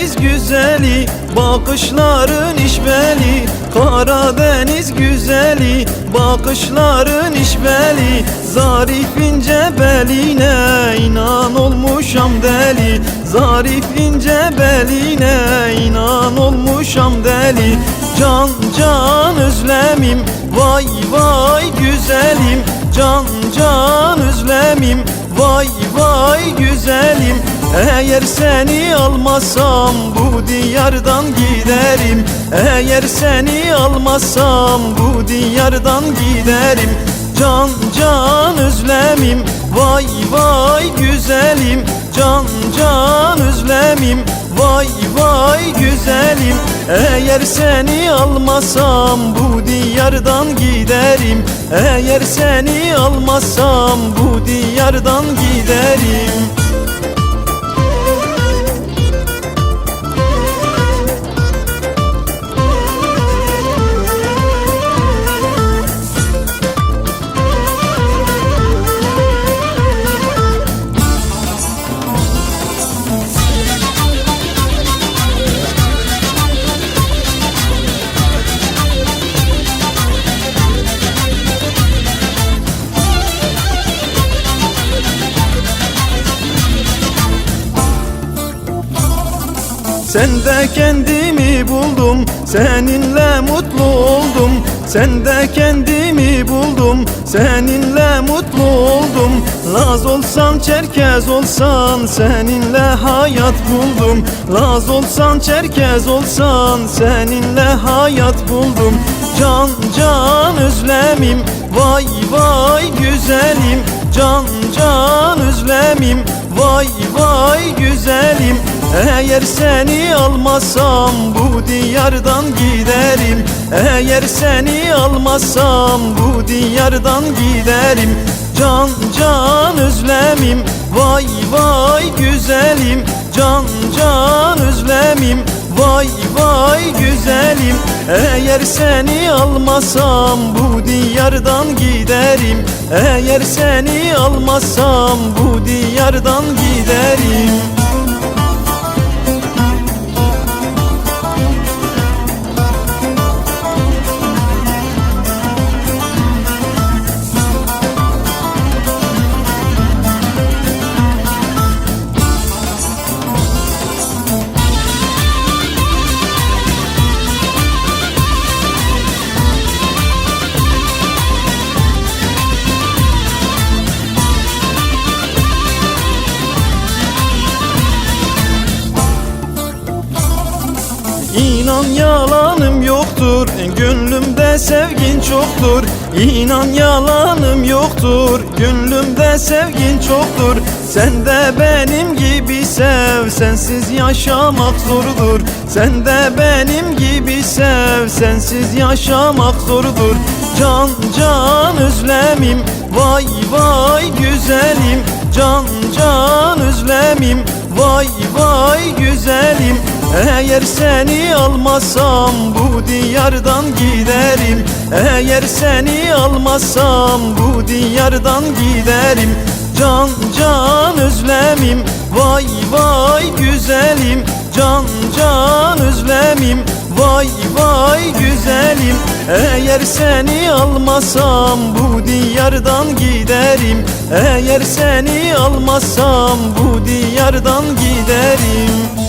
Karadeniz güzeli, bakışların işveli. Karadeniz güzeli, bakışların işveli. Zarif ince beline, inan olmuşam deli. Zarif ince beline, inan olmuşam deli. Can can özlemim, vay vay güzelim. Can can özlemim, vay vay güzelim. Eğer seni almasam bu diyardan giderim. Eğer seni almasam bu diyardan giderim. Can can özlemim, vay vay güzelim. Can can özlemim, vay vay güzelim. Eğer seni almasam bu diyardan giderim. Eğer seni almasam bu diyardan giderim. Sende kendimi buldum, seninle mutlu oldum. Sende kendimi buldum, seninle mutlu oldum. Laz olsan Çerkez olsan, seninle hayat buldum. Laz olsan Çerkez olsan, seninle hayat buldum. Can can özlemim, vay vay güzelim. Can can özlemim, vay vay güzelim. Eğer seni almasam bu diyardan giderim. Eğer seni almasam bu diyardan giderim. Can can özlemim, vay vay güzelim. Can can özlemim, vay vay güzelim. Eğer seni almasam bu diyardan giderim. Eğer seni almasam bu diyardan giderim. İnan yalanım yoktur, gönlümde sevgin çoktur. İnan yalanım yoktur, gönlümde sevgin çoktur. Sen de benim gibi sev, sensiz yaşamak zordur. Sen de benim gibi sev, sensiz yaşamak zordur. Can can özlemim, vay vay güzelim. Can can özlemim, vay vay güzelim. Eğer seni almasam bu diyardan giderim. Eğer seni almasam bu diyardan giderim. Can can özlemim, vay vay güzelim. Can can özlemim, vay vay güzelim. Eğer seni almasam bu diyardan giderim. Eğer seni almasam bu diyardan giderim.